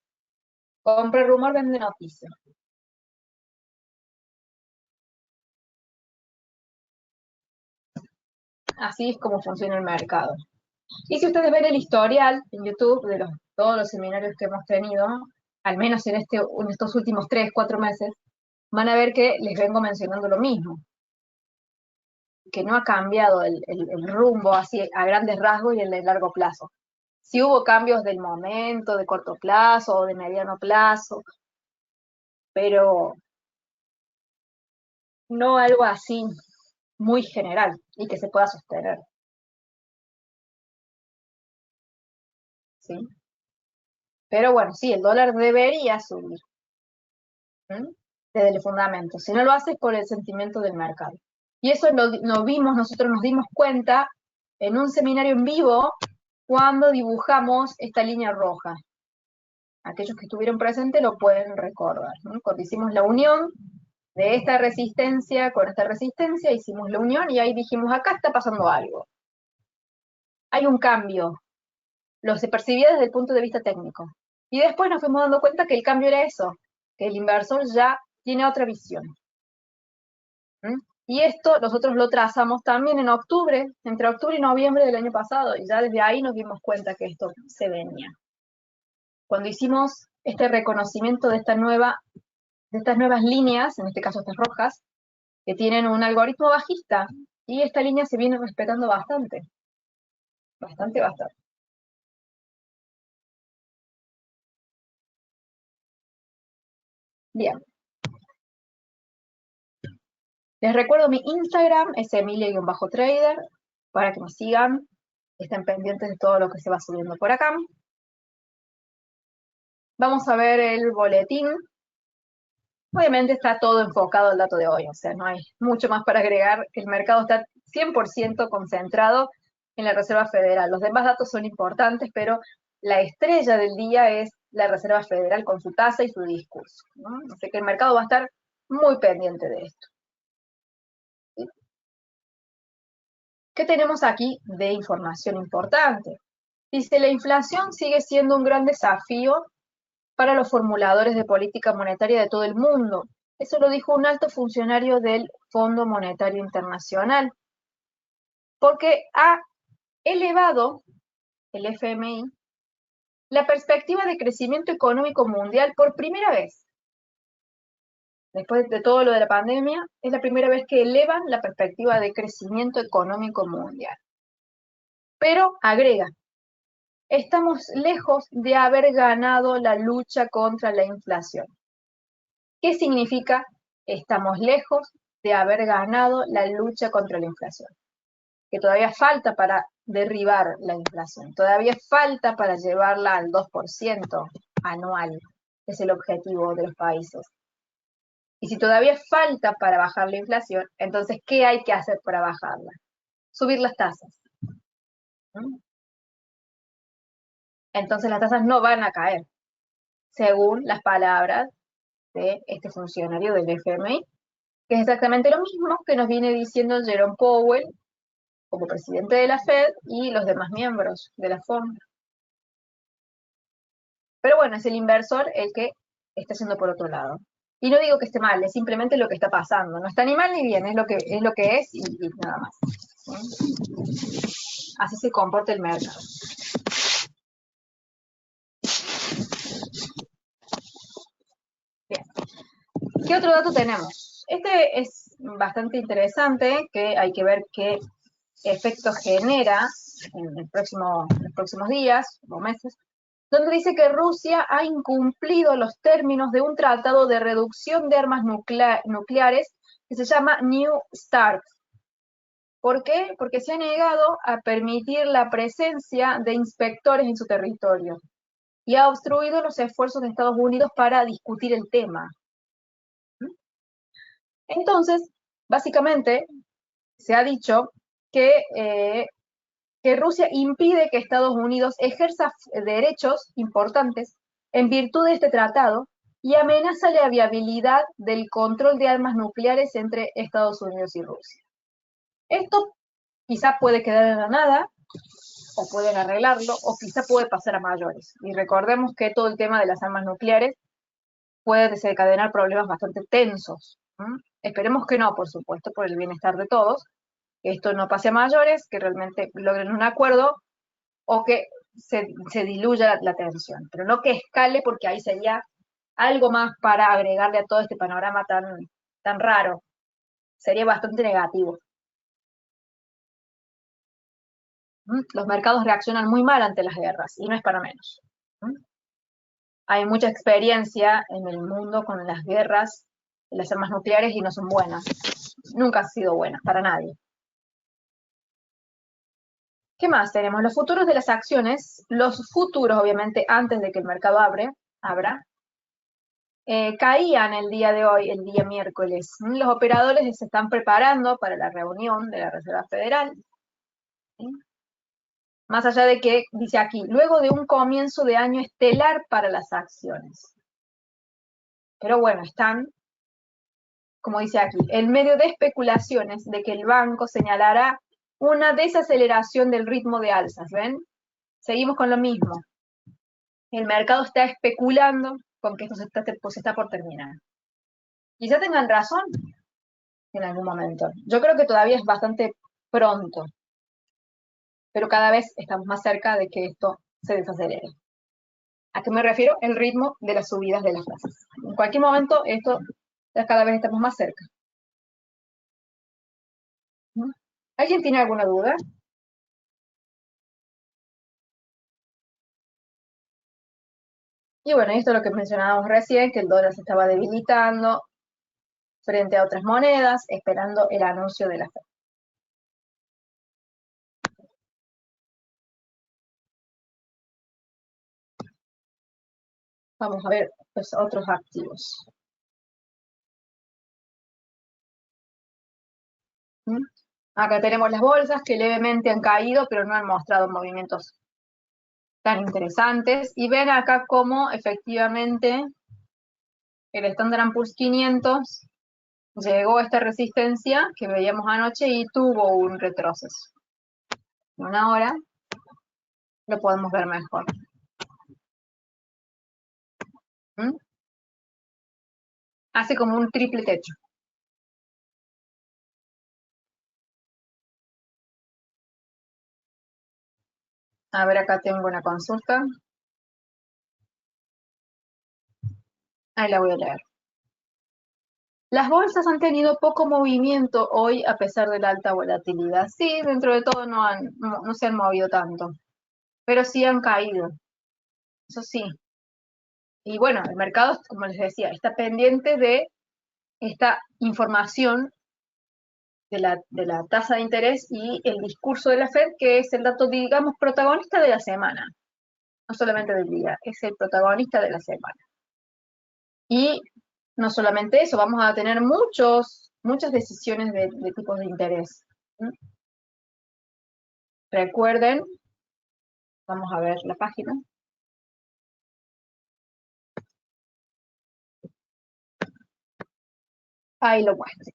Compra rumor, vende noticia. Así es como funciona el mercado. Y si ustedes ven el historial en YouTube de todos los seminarios que hemos tenido, al menos en estos últimos 3, 4 meses, van a ver que les vengo mencionando lo mismo, que no ha cambiado el rumbo así a grandes rasgos y en el largo plazo. Sí hubo cambios del momento, de corto plazo o de mediano plazo, pero no algo así muy general y que se pueda sostener. ¿Sí? Pero bueno, sí, el dólar debería subir. Desde el fundamento. Si no lo hace es por el sentimiento del mercado. Y eso nosotros nos dimos cuenta en un seminario en vivo cuando dibujamos esta línea roja. Aquellos que estuvieron presentes lo pueden recordar. Cuando hicimos la unión de esta resistencia con esta resistencia, hicimos la unión y ahí dijimos, acá está pasando algo. Hay un cambio. Se percibía desde el punto de vista técnico. Y después nos fuimos dando cuenta que el cambio era eso, que el inversor ya tiene otra visión. ¿Mm? Y esto nosotros lo trazamos también en octubre, entre octubre y noviembre del año pasado, y ya desde ahí nos dimos cuenta que esto se venía. Cuando hicimos este reconocimiento de estas nuevas líneas, en este caso estas rojas, que tienen un algoritmo bajista, y esta línea se viene respetando bastante. Bastante, bastante. Bien. Les recuerdo mi Instagram, es emilia-trader, para que me sigan, estén pendientes de todo lo que se va subiendo por acá. Vamos a ver el boletín. Obviamente está todo enfocado al dato de hoy, o sea, no hay mucho más para agregar. El mercado está 100% concentrado en la Reserva Federal. Los demás datos son importantes, pero la estrella del día es la Reserva Federal con su tasa y su discurso, ¿no? Así que el mercado va a estar muy pendiente de esto. ¿Qué tenemos aquí de información importante? Dice, la inflación sigue siendo un gran desafío para los formuladores de política monetaria de todo el mundo. Eso lo dijo un alto funcionario del Fondo Monetario Internacional, porque ha elevado el FMI la perspectiva de crecimiento económico mundial por primera vez. Después de todo lo de la pandemia, es la primera vez que elevan la perspectiva de crecimiento económico mundial. Pero agrega, estamos lejos de haber ganado la lucha contra la inflación. ¿Qué significa? Estamos lejos de haber ganado la lucha contra la inflación. Que todavía falta para derribar la inflación, todavía falta para llevarla al 2% anual, es el objetivo de los países. Y si todavía falta para bajar la inflación, entonces, ¿qué hay que hacer para bajarla? Subir las tasas. ¿Mm? Entonces las tasas no van a caer, según las palabras de este funcionario del FMI, que es exactamente lo mismo que nos viene diciendo Jerome Powell como presidente de la Fed y los demás miembros de la FOMC. Pero bueno, es el inversor el que está yendo por otro lado. Y no digo que esté mal, es simplemente lo que está pasando. No está ni mal ni bien, es lo que es y nada más. Así se comporta el mercado. Bien. ¿Qué otro dato tenemos? Este es bastante interesante, que hay que ver qué efecto genera en los próximos días o meses, donde dice que Rusia ha incumplido los términos de un tratado de reducción de armas nucleares que se llama New START. ¿Por qué? Porque se ha negado a permitir la presencia de inspectores en su territorio y ha obstruido los esfuerzos de Estados Unidos para discutir el tema. Entonces, básicamente, se ha dicho que Rusia impide que Estados Unidos ejerza derechos importantes en virtud de este tratado y amenaza la viabilidad del control de armas nucleares entre Estados Unidos y Rusia. Esto quizá puede quedar en la nada, o pueden arreglarlo, o quizá puede pasar a mayores. Y recordemos que todo el tema de las armas nucleares puede desencadenar problemas bastante tensos. Esperemos que no, por supuesto, por el bienestar de todos, que esto no pase a mayores, que realmente logren un acuerdo o que se diluya la tensión, pero no que escale porque ahí sería algo más para agregarle a todo este panorama tan raro. Sería bastante negativo. Los mercados reaccionan muy mal ante las guerras y no es para menos. Hay mucha experiencia en el mundo con las guerras, las armas nucleares y no son buenas. Nunca han sido buenas para nadie. ¿Qué más tenemos? Los futuros de las acciones, los futuros obviamente antes de que el mercado abra, caían el día de hoy, el día miércoles. Los operadores se están preparando para la reunión de la Reserva Federal. ¿Sí? Más allá de que, dice aquí, luego de un comienzo de año estelar para las acciones. Pero bueno, están, como dice aquí, en medio de especulaciones de que el banco señalará una desaceleración del ritmo de alzas, ¿ven? Seguimos con lo mismo. El mercado está especulando con que esto se está por terminar. Quizá tengan razón, en algún momento. Yo creo que todavía es bastante pronto, pero cada vez estamos más cerca de que esto se desacelere. ¿A qué me refiero? El ritmo de las subidas de las tasas. En cualquier momento, esto ya cada vez estamos más cerca. ¿No? ¿Alguien tiene alguna duda? Y bueno, esto es lo que mencionábamos recién, que el dólar se estaba debilitando frente a otras monedas, esperando el anuncio de la Fed. Vamos a ver los otros activos. ¿Mm? Acá tenemos las bolsas que levemente han caído, pero no han mostrado movimientos tan interesantes. Y ven acá cómo efectivamente el Standard Poor's 500 llegó a esta resistencia que veíamos anoche y tuvo un retroceso. En una hora lo podemos ver mejor. ¿Mm? Hace como un triple techo. A ver, acá tengo una consulta. Ahí la voy a leer. Las bolsas han tenido poco movimiento hoy a pesar de la alta volatilidad. Sí, dentro de todo no se han movido tanto, pero sí han caído, eso sí. Y bueno, el mercado, como les decía, está pendiente de esta información de la tasa de interés y el discurso de la Fed, que es el dato, digamos, protagonista de la semana. No solamente del día, es el protagonista de la semana. Y no solamente eso, vamos a tener muchas decisiones de tipos de interés. ¿Mm? Recuerden, vamos a ver la página. Ahí lo muestro.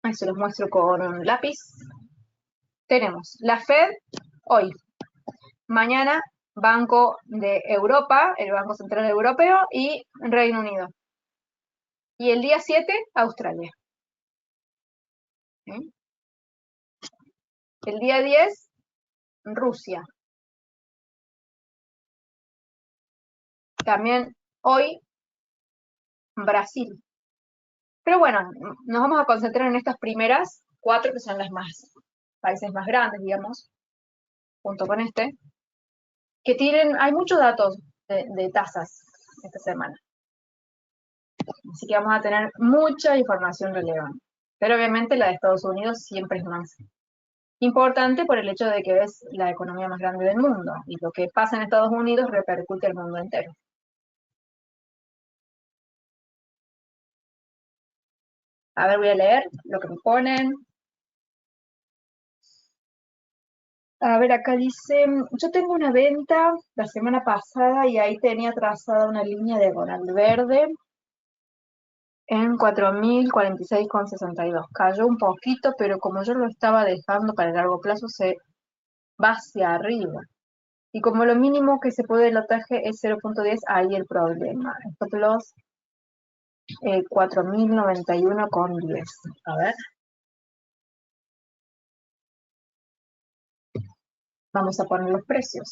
Ahí se los muestro con un lápiz. Tenemos la Fed hoy, mañana Banco de Europa, el Banco Central Europeo y Reino Unido. Y el día 7, Australia. ¿Sí? El día 10, Rusia. También hoy, Brasil. Pero bueno, nos vamos a concentrar en estas primeras 4 que son las países más grandes, digamos, junto con este, que hay muchos datos de tasas esta semana. Así que vamos a tener mucha información relevante. Pero obviamente la de Estados Unidos siempre es más importante por el hecho de que es la economía más grande del mundo. Y lo que pasa en Estados Unidos repercute al mundo entero. A ver, voy a leer lo que me ponen. A ver, acá dice, yo tengo una venta la semana pasada y ahí tenía trazada una línea diagonal verde en 4.046,62. Cayó un poquito, pero como yo lo estaba dejando para el largo plazo, se va hacia arriba. Y como lo mínimo que se puede lotaje es 0.10, ahí el problema. Stop loss 4.091,10. A ver, vamos a poner los precios.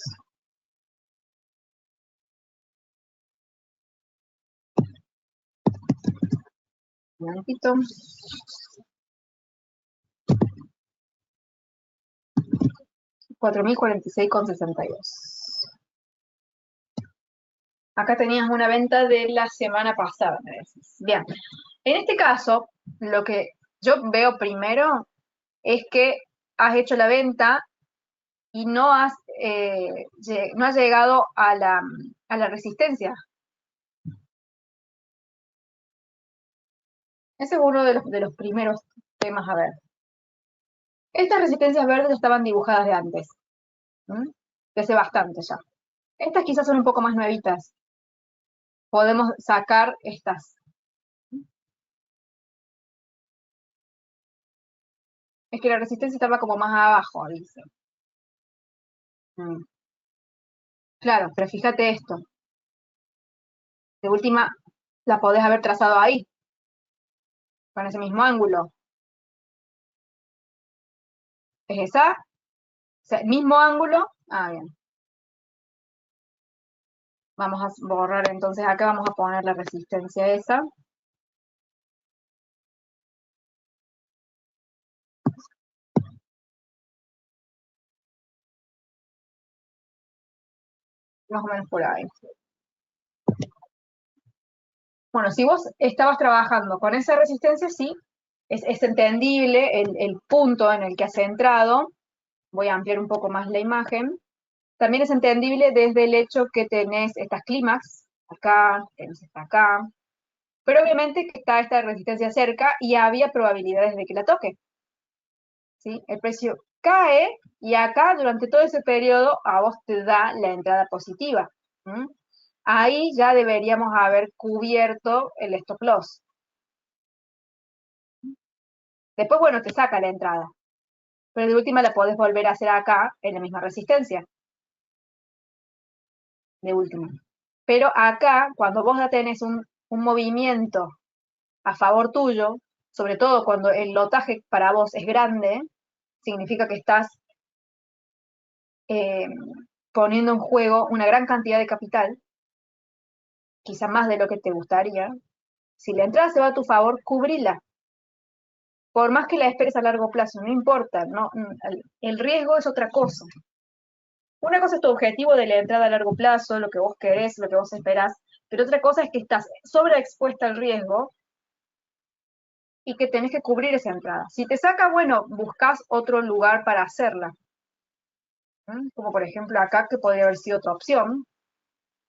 Un momentito. 4.046,62. Acá tenías una venta de la semana pasada, me decís. Bien, en este caso, lo que yo veo primero es que has hecho la venta y no has llegado a la resistencia. Ese es uno de los primeros temas a ver. Estas resistencias verdes estaban dibujadas de antes, ¿m? De hace bastante ya. Estas quizás son un poco más nuevitas. Podemos sacar estas. Es que la resistencia estaba como más abajo, dice. Mm. Claro, pero fíjate esto. De última, la podés haber trazado ahí, con ese mismo ángulo. ¿Es esa? O sea, mismo ángulo. Ah, bien. Vamos a borrar entonces acá, vamos a poner la resistencia esa. Más o menos por ahí. Bueno, si vos estabas trabajando con esa resistencia, sí, es entendible el punto en el que has entrado. Voy a ampliar un poco más la imagen. También es entendible desde el hecho que tenés estas clímax, acá, tenés esta acá, pero obviamente que está esta resistencia cerca y había probabilidades de que la toque. ¿Sí? El precio cae y acá durante todo ese periodo a vos te da la entrada positiva. ¿Mm? Ahí ya deberíamos haber cubierto el stop loss. Después, bueno, te saca la entrada. Pero de última la podés volver a hacer acá en la misma resistencia. De última. Pero acá, cuando vos ya tenés un movimiento a favor tuyo, sobre todo cuando el lotaje para vos es grande, significa que estás eh, poniendo en juego una gran cantidad de capital, quizá más de lo que te gustaría. Si la entrada se va a tu favor, cubrila. Por más que la esperes a largo plazo, no importa, no, el riesgo es otra cosa. Una cosa es tu objetivo de la entrada a largo plazo, lo que vos querés, lo que vos esperás, pero otra cosa es que estás sobreexpuesta al riesgo y que tenés que cubrir esa entrada. Si te saca, bueno, buscas otro lugar para hacerla. Como por ejemplo acá, que podría haber sido otra opción.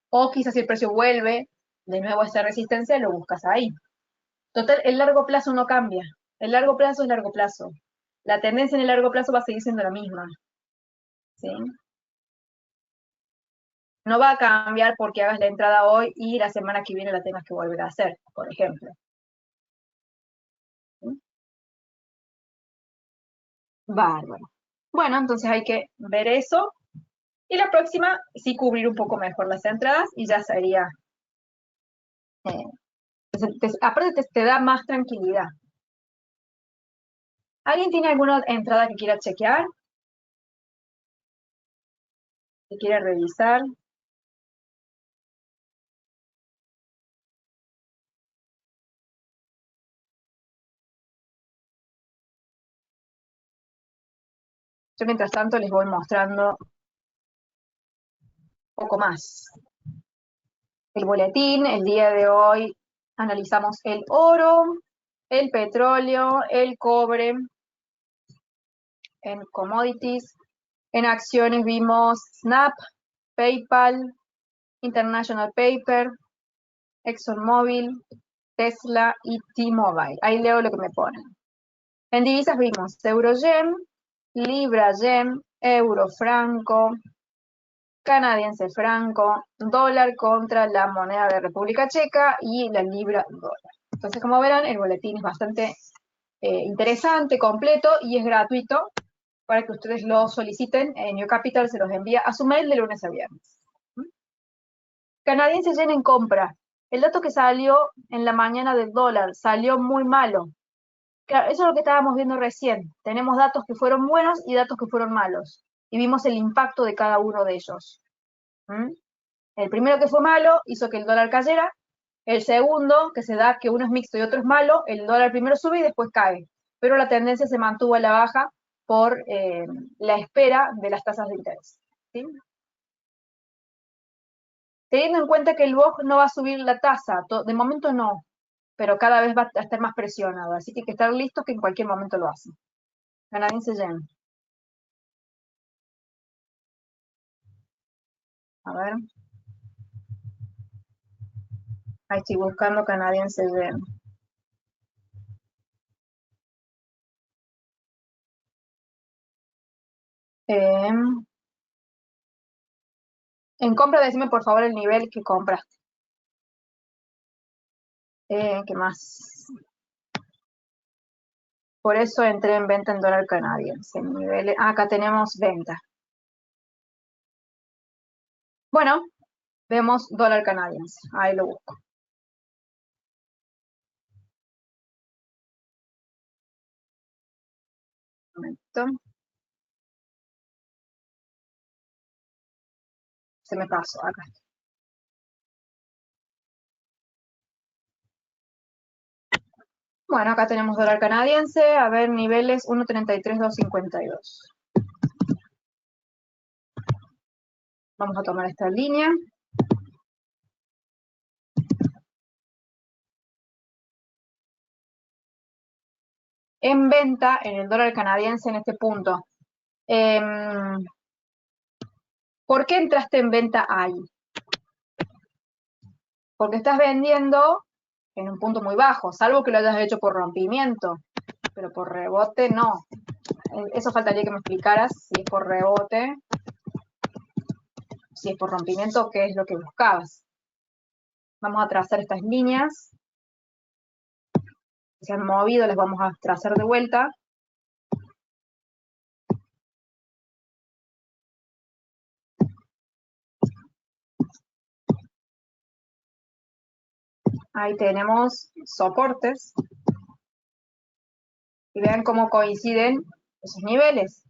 O quizás si el precio vuelve de nuevo a esa resistencia, lo buscas ahí. Total, el largo plazo no cambia. El largo plazo es largo plazo. La tendencia en el largo plazo va a seguir siendo la misma. ¿Sí? No va a cambiar porque hagas la entrada hoy y la semana que viene la tengas que volver a hacer, por ejemplo. ¿Sí? Bárbaro. Bueno, entonces hay que ver eso. Y la próxima, sí cubrir un poco mejor las entradas y ya sería... aparte te da más tranquilidad. ¿Alguien tiene alguna entrada que quiera chequear? ¿Que quiera revisar? Yo mientras tanto les voy mostrando un poco más. El boletín, el día de hoy analizamos el oro, el petróleo, el cobre, en commodities. En acciones vimos Snap, PayPal, International Paper, ExxonMobil, Tesla y T-Mobile. Ahí leo lo que me ponen. En divisas vimos Euro-Yen, Libra-Yen, Euro-Franco, canadiense franco, dólar contra la moneda de República Checa y la libra dólar. Entonces, como verán, el boletín es bastante interesante, completo y es gratuito para que ustedes lo soliciten. New Capital se los envía a su mail de lunes a viernes. Canadiense yen en compra. El dato que salió en la mañana del dólar salió muy malo. Claro, eso es lo que estábamos viendo recién. Tenemos datos que fueron buenos y datos que fueron malos. Y vimos el impacto de cada uno de ellos. ¿Mm? El primero que fue malo hizo que el dólar cayera. El segundo, que se da que uno es mixto y otro es malo, el dólar primero sube y después cae. Pero la tendencia se mantuvo a la baja por la espera de las tasas de interés. ¿Sí? Teniendo en cuenta que el BOJ no va a subir la tasa, de momento no, pero cada vez va a estar más presionado, así que hay que estar listos que en cualquier momento lo hace. Canadiense yen. A ver. Ahí estoy buscando canadiense yen. Eh, en compra, decime por favor el nivel que compraste. ¿Qué más? Por eso entré en venta en dólar canadiense. Niveles, acá tenemos venta. Bueno, vemos dólar canadiense. Ahí lo busco. momento. Se me pasó acá. Bueno, acá tenemos dólar canadiense, a ver, niveles 1.33.252. Vamos a tomar esta línea. En venta, en el dólar canadiense en este punto. ¿Por qué entraste en venta ahí? Porque estás vendiendo en un punto muy bajo, salvo que lo hayas hecho por rompimiento, pero por rebote no. Eso faltaría que me explicaras si es por rebote, si es por rompimiento, qué es lo que buscabas. Vamos a trazar estas líneas. Se han movido, las vamos a trazar de vuelta. Ahí tenemos soportes. Y vean cómo coinciden esos niveles.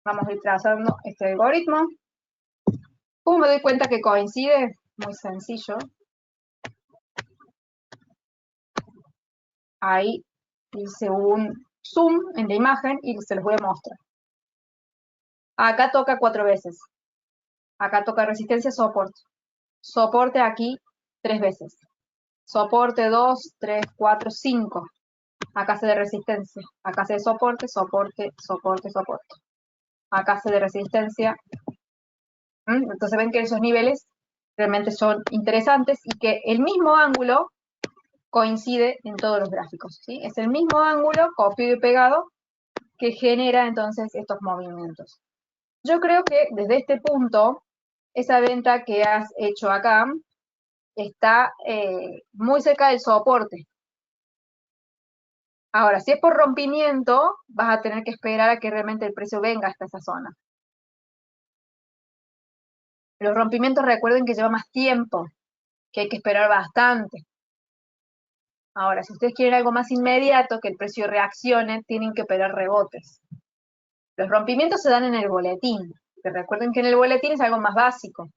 Vamos a ir trazando este algoritmo. ¿Cómo me doy cuenta que coincide? Muy sencillo. Ahí hice un zoom en la imagen y se los voy a mostrar. Acá toca 4 veces. Acá toca resistencia, soporte. Soporte aquí 3 veces. Soporte 2, 3, 4, 5. Acá hace de resistencia. Acá hace de soporte, soporte, soporte, soporte. Acá hace de resistencia. Entonces ven que esos niveles realmente son interesantes y que el mismo ángulo coincide en todos los gráficos, ¿sí? Es el mismo ángulo, copiado y pegado, que genera entonces estos movimientos. Yo creo que desde este punto, esa venta que has hecho acá está muy cerca del soporte. Ahora, si es por rompimiento, vas a tener que esperar a que realmente el precio venga hasta esa zona. Los rompimientos recuerden que lleva más tiempo, que hay que esperar bastante. Ahora, si ustedes quieren algo más inmediato, que el precio reaccione, tienen que esperar rebotes. Los rompimientos se dan en el boletín, que recuerden que en el boletín es algo más básico.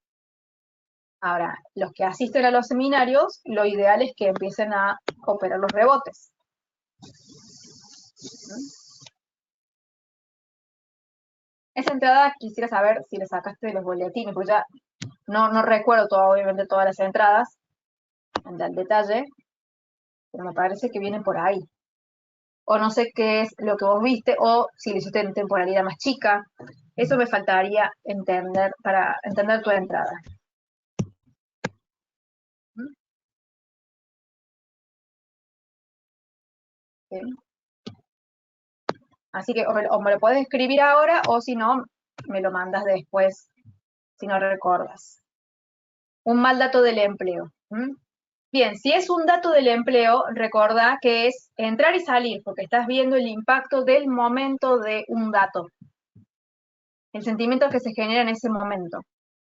Ahora, los que asisten a los seminarios, lo ideal es que empiecen a operar los rebotes. Esa entrada quisiera saber si la sacaste de los boletines, porque ya no recuerdo obviamente todas las entradas al detalle, pero me parece que vienen por ahí. O no sé qué es lo que vos viste, o si lo hiciste en temporalidad más chica. Eso me faltaría entender para entender tu entrada. ¿Bien? Así que o me lo puedes escribir ahora, o si no, me lo mandas después, si no recuerdas. Un mal dato del empleo. Bien, si es un dato del empleo, recordá que es entrar y salir, porque estás viendo el impacto del momento de un dato. El sentimiento que se genera en ese momento.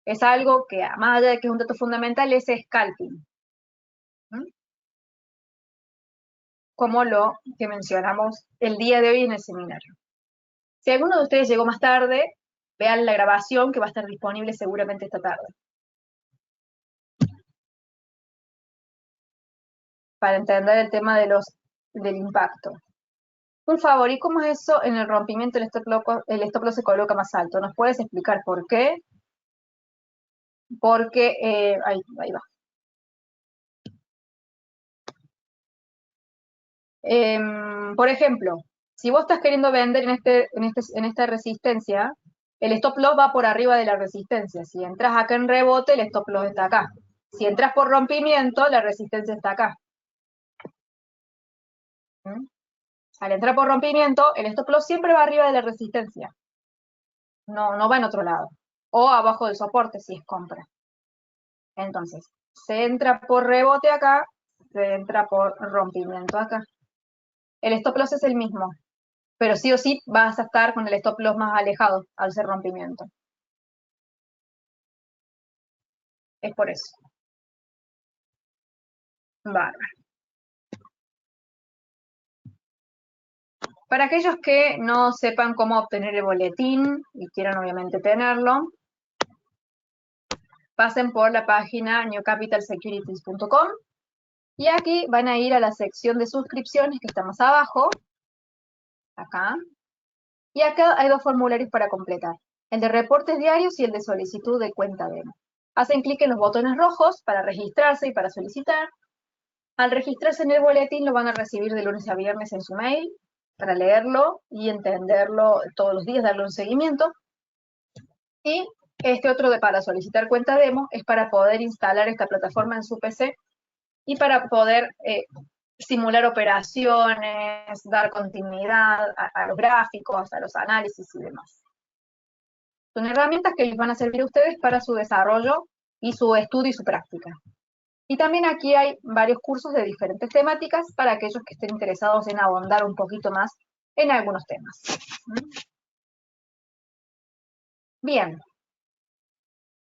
Es algo que, más allá de que es un dato fundamental, es scalping. Como lo que mencionamos el día de hoy en el seminario. Si alguno de ustedes llegó más tarde, vean la grabación que va a estar disponible seguramente esta tarde. Para entender el tema del impacto. Por favor, ¿y cómo es eso en el rompimiento el stop loss se coloca más alto? ¿Nos puedes explicar por qué? Porque, ahí va. Por ejemplo, si vos estás queriendo vender en esta resistencia, el stop loss va por arriba de la resistencia. Si entras acá en rebote, el stop loss está acá. Si entras por rompimiento, la resistencia está acá. Al entrar por rompimiento, el stop loss siempre va arriba de la resistencia. No va en otro lado. O abajo del soporte si es compra. Entonces, se entra por rebote acá, se entra por rompimiento acá. El stop loss es el mismo, pero sí o sí vas a estar con el stop loss más alejado al ser rompimiento. Es por eso. Bárbaro. Para aquellos que no sepan cómo obtener el boletín y quieran obviamente tenerlo, pasen por la página newcapitalsecurities.com y aquí van a ir a la sección de suscripciones que está más abajo, acá, y acá hay dos formularios para completar, el de reportes diarios y el de solicitud de cuenta demo. Hacen clic en los botones rojos para registrarse y para solicitar. Al registrarse en el boletín lo van a recibir de lunes a viernes en su mail para leerlo y entenderlo todos los días, darle un seguimiento. Y este otro para solicitar cuenta demo es para poder instalar esta plataforma en su PC y para poder simular operaciones, dar continuidad a los gráficos, a los análisis y demás. Son herramientas que les van a servir a ustedes para su desarrollo y su estudio y su práctica. Y también aquí hay varios cursos de diferentes temáticas para aquellos que estén interesados en ahondar un poquito más en algunos temas. Bien.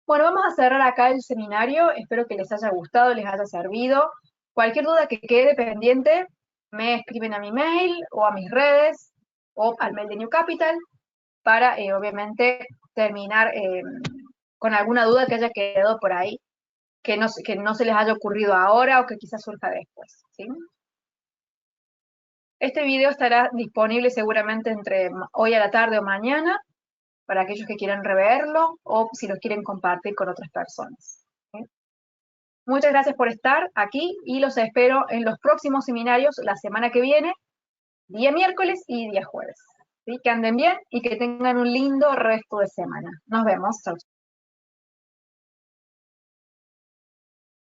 Bueno, vamos a cerrar acá el seminario. Espero que les haya gustado, les haya servido. Cualquier duda que quede pendiente, me escriben a mi mail o a mis redes o al mail de New Capital para, obviamente, terminar con alguna duda que haya quedado por ahí, que no se les haya ocurrido ahora o que quizás surja después, ¿sí? Este video estará disponible seguramente entre hoy a la tarde o mañana, para aquellos que quieran reverlo o si lo quieren compartir con otras personas. ¿Sí? Muchas gracias por estar aquí y los espero en los próximos seminarios la semana que viene, día miércoles y día jueves. ¿Sí? Que anden bien y que tengan un lindo resto de semana. Nos vemos. Chau.